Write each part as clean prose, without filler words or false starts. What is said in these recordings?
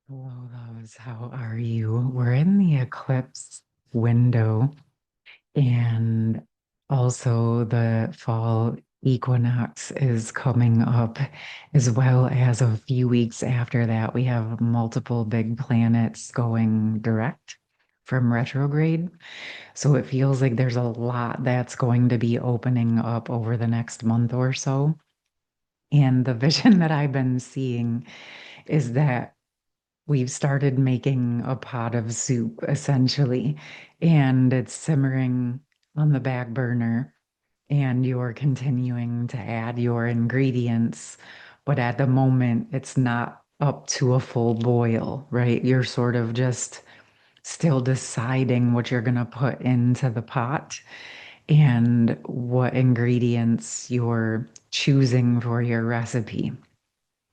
Hello, loves. How are you? We're in the eclipse window, and also the fall equinox is coming up, as well as a few weeks after that. We have multiple big planets going direct from retrograde. So it feels like there's a lot that's going to be opening up over the next month or so. And the vision that I've been seeing is that we've started making a pot of soup essentially, and it's simmering on the back burner, and you're continuing to add your ingredients. But at the moment, it's not up to a full boil, right? You're sort of just still deciding what you're going to put into the pot and what ingredients you're choosing for your recipe.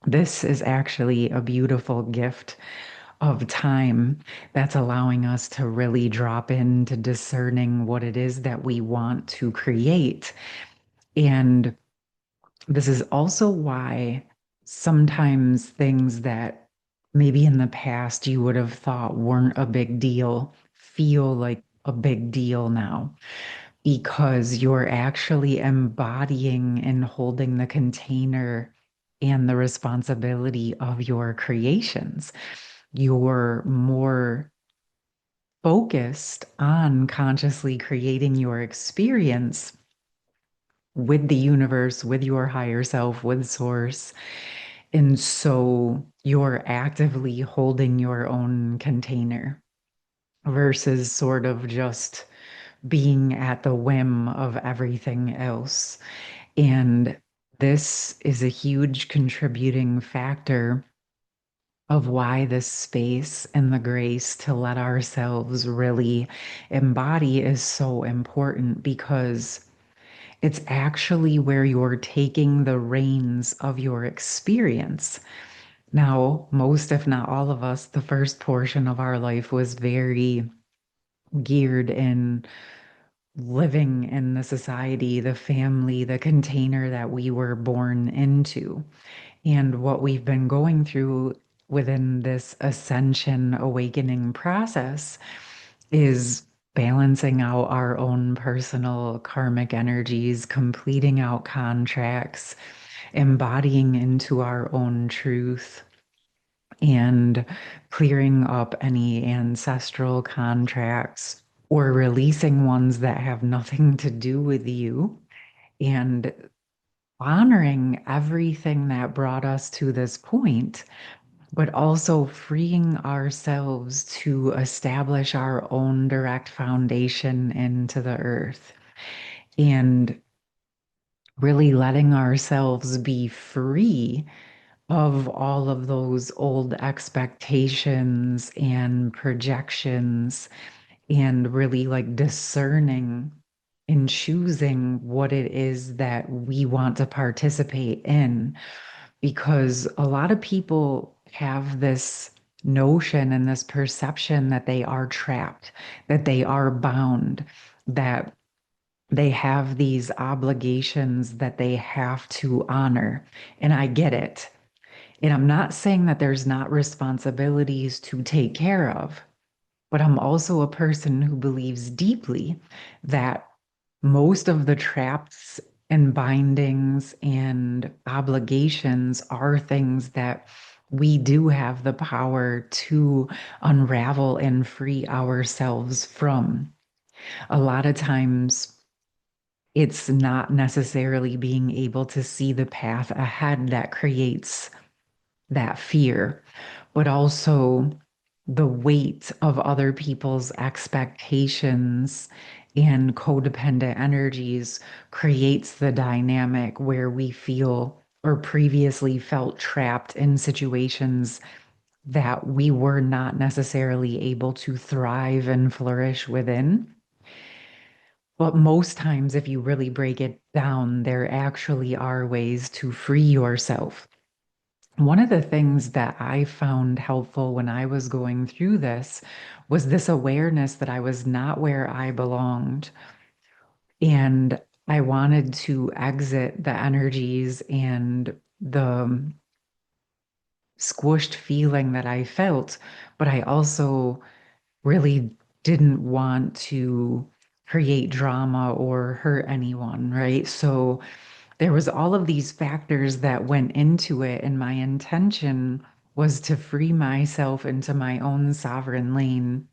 This is actually a beautiful gift of time that's allowing us to really drop into discerning what it is that we want to create. And this is also why sometimes things that maybe in the past you would have thought weren't a big deal feel like a big deal now, because you're actually embodying and holding the container and the responsibility of your creations. You're more focused on consciously creating your experience with the universe, with your higher self, with source. And so you're actively holding your own container versus sort of just being at the whim of everything else. And this is a huge contributing factor of why this space and the grace to let ourselves really embody is so important, because it's actually where you're taking the reins of your experience. Now, most, if not all of us, the first portion of our life was very geared in living in the society, the family, the container that we were born into. And what we've been going through within this ascension awakening process is balancing out our own personal karmic energies, completing out contracts, embodying into our own truth, and clearing up any ancestral contracts or releasing ones that have nothing to do with you, and honoring everything that brought us to this point, but also freeing ourselves to establish our own direct foundation into the earth, and really letting ourselves be free of all of those old expectations and projections, and really like discerning and choosing what it is that we want to participate in. Because a lot of people have this notion and this perception that they are trapped, that they are bound, that they have these obligations that they have to honor. And I get it. And I'm not saying that there's not responsibilities to take care of, but I'm also a person who believes deeply that most of the traps and bindings and obligations are things that we do have the power to unravel and free ourselves from. A lot of times, it's not necessarily being able to see the path ahead that creates that fear, but also the weight of other people's expectations and codependent energies creates the dynamic where we feel or previously felt trapped in situations that we were not necessarily able to thrive and flourish within. But most times, if you really break it down, there actually are ways to free yourself. One of the things that I found helpful when I was going through this was this awareness that I was not where I belonged. And I wanted to exit the energies and the squished feeling that I felt, but I also really didn't want to create drama or hurt anyone, right? So there was all of these factors that went into it, and my intention was to free myself into my own sovereign lane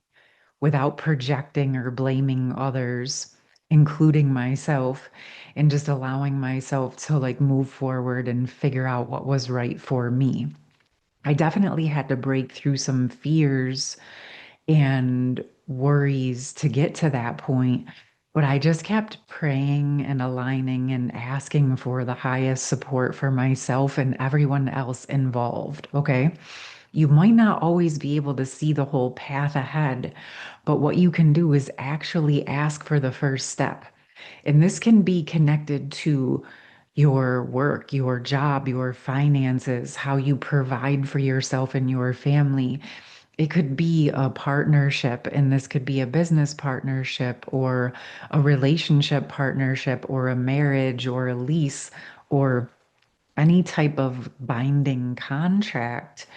without projecting or blaming others, including myself, and just allowing myself to like move forward and figure out what was right for me. I definitely had to break through some fears and worries to get to that point. But I just kept praying and aligning and asking for the highest support for myself and everyone else involved. Okay. You might not always be able to see the whole path ahead, but what you can do is actually ask for the first step. And this can be connected to your work, your job, your finances, how you provide for yourself and your family. It could be a partnership, and this could be a business partnership or a relationship partnership or a marriage or a lease or any type of binding contract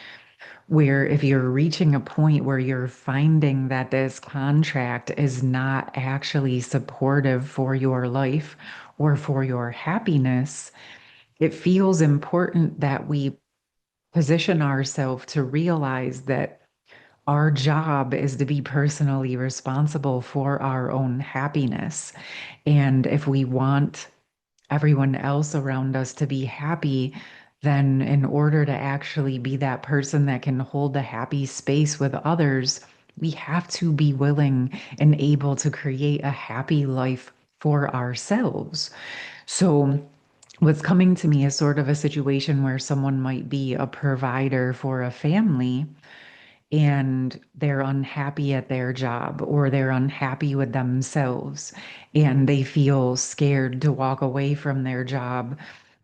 where if you're reaching a point where you're finding that this contract is not actually supportive for your life or for your happiness, it feels important that we position ourselves to realize that our job is to be personally responsible for our own happiness. And if we want everyone else around us to be happy, then in order to actually be that person that can hold the happy space with others, we have to be willing and able to create a happy life for ourselves. So, what's coming to me is sort of a situation where someone might be a provider for a family and they're unhappy at their job or they're unhappy with themselves and they feel scared to walk away from their job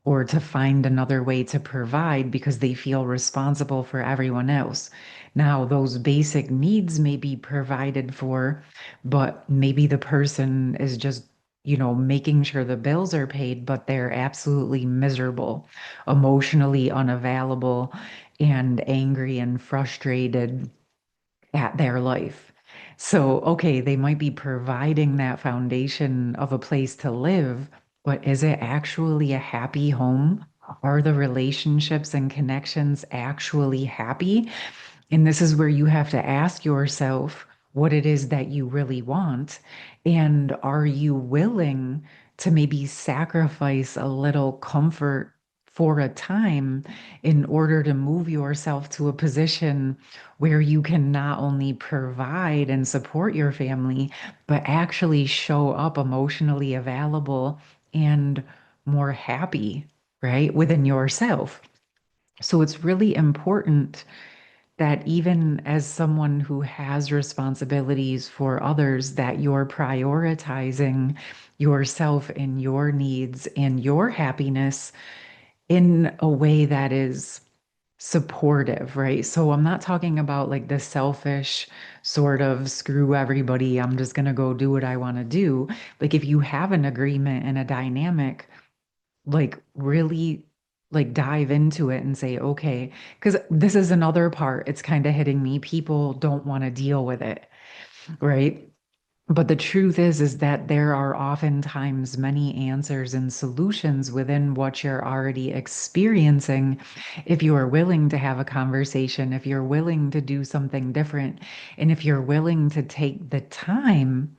or to find another way to provide because they feel responsible for everyone else. Now, those basic needs may be provided for, but maybe the person is just, making sure the bills are paid, but they're absolutely miserable, emotionally unavailable, and angry and frustrated at their life. So, okay, they might be providing that foundation of a place to live, but is it actually a happy home? Are the relationships and connections actually happy? And this is where you have to ask yourself what it is that you really want. And are you willing to maybe sacrifice a little comfort for a time in order to move yourself to a position where you can not only provide and support your family, but actually show up emotionally available and more happy, right, within yourself? So it's really important that even as someone who has responsibilities for others, that you're prioritizing yourself and your needs and your happiness in a way that is supportive, right? So I'm not talking about like the selfish sort of screw everybody, I'm just going to go do what I want to do. Like if you have an agreement and a dynamic, like really like dive into it and say, okay, because this is another part, it's kind of hitting me. People don't want to deal with it, right? But the truth is that there are oftentimes many answers and solutions within what you're already experiencing. If you are willing to have a conversation, if you're willing to do something different, and if you're willing to take the time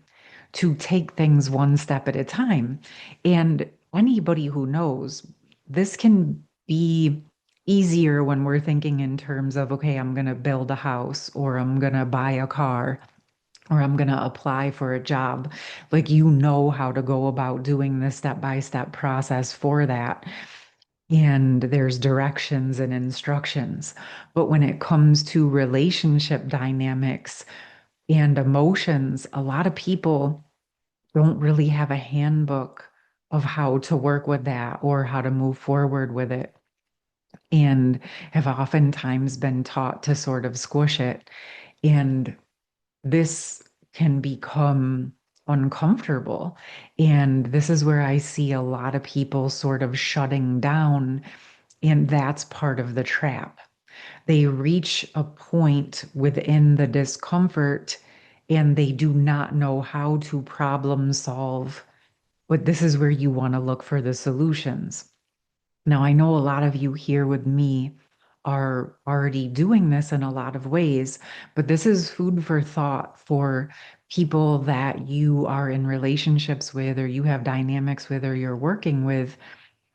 to take things one step at a time. And anybody who knows, this can be easier when we're thinking in terms of, okay, I'm going to build a house or I'm going to buy a car or I'm going to apply for a job. Like, you know how to go about doing the step by step process for that. And there's directions and instructions. But when it comes to relationship dynamics and emotions, a lot of people don't really have a handbook of how to work with that or how to move forward with it, and have oftentimes been taught to sort of squish it. And this can become uncomfortable. And this is where I see a lot of people sort of shutting down. And that's part of the trap. They reach a point within the discomfort and they do not know how to problem solve. But this is where you want to look for the solutions. Now, I know a lot of you here with me are already doing this in a lot of ways, but this is food for thought for people that you are in relationships with, or you have dynamics with, or you're working with.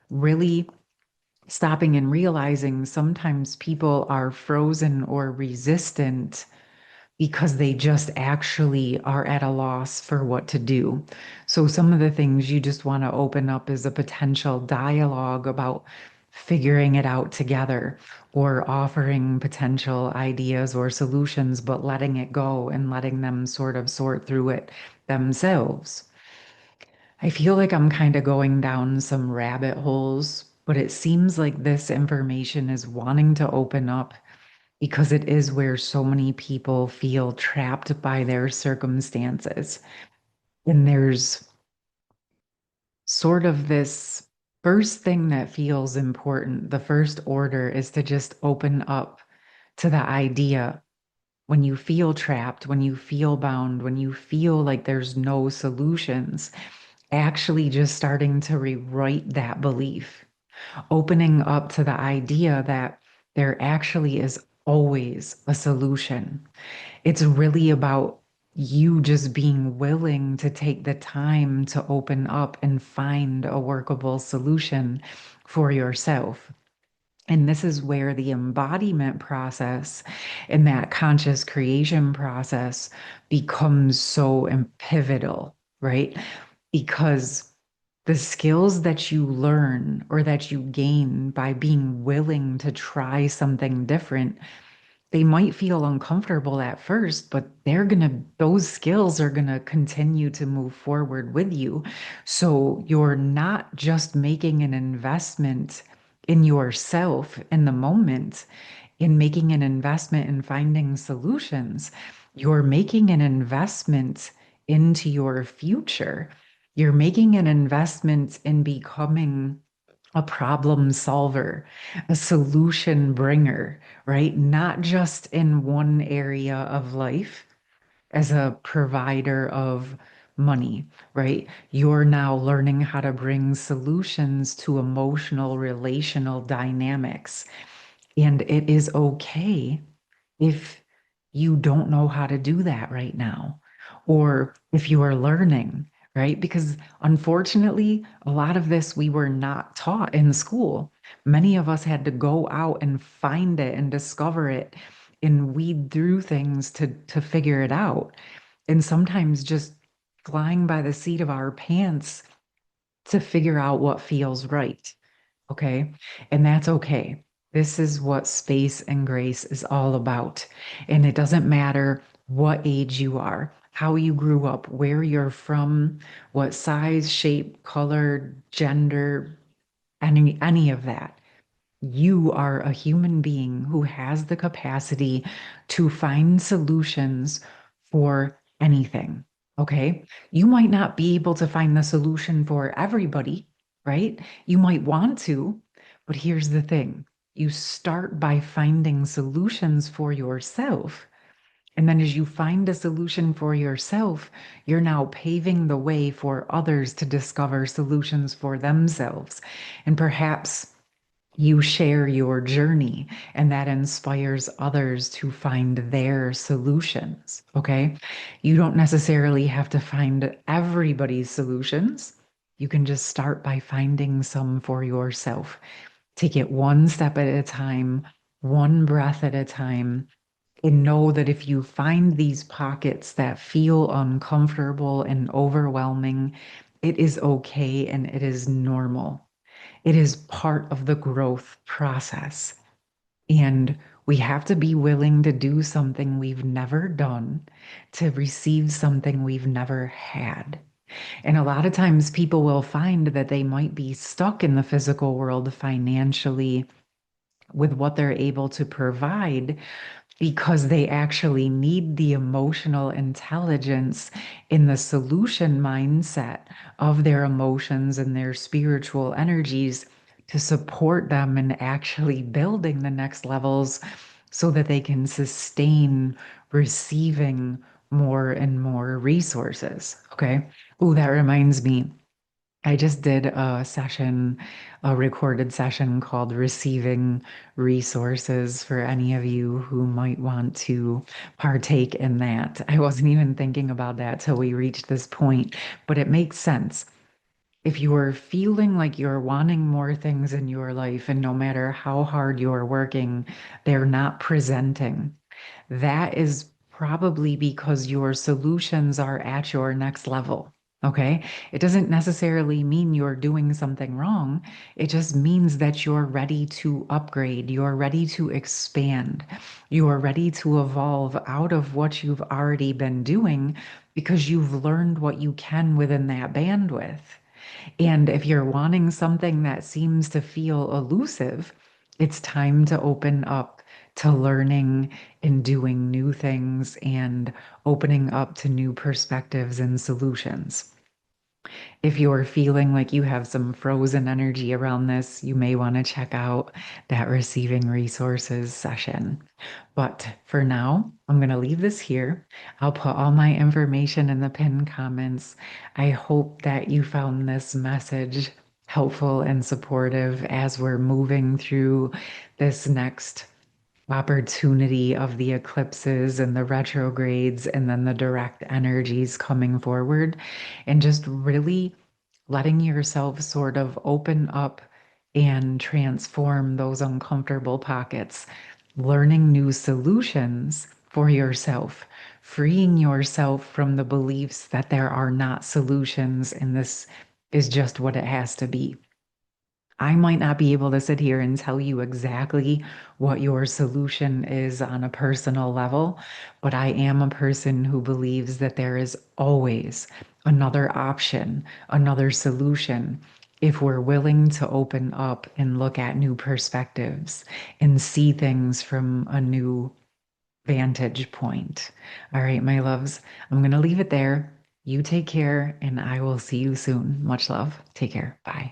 Really stopping and realizing sometimes people are frozen or resistant because they just actually are at a loss for what to do. So, some of the things you just want to open up is a potential dialogue about figuring it out together or offering potential ideas or solutions, but letting it go and letting them sort of sort through it themselves. I feel like I'm kind of going down some rabbit holes, but it seems like this information is wanting to open up because it is where so many people feel trapped by their circumstances. And there's sort of this first thing that feels important. The first order is to just open up to the idea when you feel trapped, when you feel bound, when you feel like there's no solutions, actually just starting to rewrite that belief, opening up to the idea that there actually is always a solution. It's really about you just being willing to take the time to open up and find a workable solution for yourself. And this is where the embodiment process and that conscious creation process becomes so pivotal, right? Because the skills that you learn or that you gain by being willing to try something different, they might feel uncomfortable at first, but those skills are gonna continue to move forward with you. So you're not just making an investment in yourself in the moment, in making an investment in finding solutions. You're making an investment into your future. You're making an investment in becoming a problem solver, a solution bringer, right? Not just in one area of life as a provider of money, right? You're now learning how to bring solutions to emotional, relational dynamics. And it is okay if you don't know how to do that right now, or if you are learning, right? Because unfortunately, a lot of this we were not taught in school. Many of us had to go out and find it and discover it and weed through things to figure it out. And sometimes just flying by the seat of our pants to figure out what feels right. Okay. And that's okay. This is what space and grace is all about. And it doesn't matter what age you are, how you grew up, where you're from, what size, shape, color, gender, any of that. You are a human being who has the capacity to find solutions for anything. Okay. You might not be able to find the solution for everybody, right? You might want to, but here's the thing, you start by finding solutions for yourself. And then as you find a solution for yourself, you're now paving the way for others to discover solutions for themselves. And perhaps you share your journey and that inspires others to find their solutions. Okay. You don't necessarily have to find everybody's solutions. You can just start by finding some for yourself. Take it one step at a time, one breath at a time, and know that if you find these pockets that feel uncomfortable and overwhelming, it is okay and it is normal. It is part of the growth process. And we have to be willing to do something we've never done to receive something we've never had. And a lot of times people will find that they might be stuck in the physical world financially with what they're able to provide because they actually need the emotional intelligence in the solution mindset of their emotions and their spiritual energies to support them in actually building the next levels so that they can sustain receiving more and more resources. Okay. Oh, that reminds me. I just did a session, a recorded session called Receiving Resources for any of you who might want to partake in that. I wasn't even thinking about that till we reached this point, but it makes sense. If you are feeling like you're wanting more things in your life, and no matter how hard you're working, they're not presenting, that is probably because your solutions are at your next level. Okay. It doesn't necessarily mean you're doing something wrong. It just means that you're ready to upgrade. You're ready to expand. You are ready to evolve out of what you've already been doing because you've learned what you can within that bandwidth. And if you're wanting something that seems to feel elusive, it's time to open up to learning and doing new things and opening up to new perspectives and solutions. If you're feeling like you have some frozen energy around this, you may want to check out that receiving resources session. But for now, I'm going to leave this here. I'll put all my information in the pinned comments. I hope that you found this message helpful and supportive as we're moving through this next opportunity of the eclipses and the retrogrades and then the direct energies coming forward, and just really letting yourself sort of open up and transform those uncomfortable pockets, learning new solutions for yourself, freeing yourself from the beliefs that there are not solutions and this is just what it has to be. I might not be able to sit here and tell you exactly what your solution is on a personal level, but I am a person who believes that there is always another option, another solution, if we're willing to open up and look at new perspectives and see things from a new vantage point. All right, my loves, I'm going to leave it there. You take care, and I will see you soon. Much love. Take care. Bye.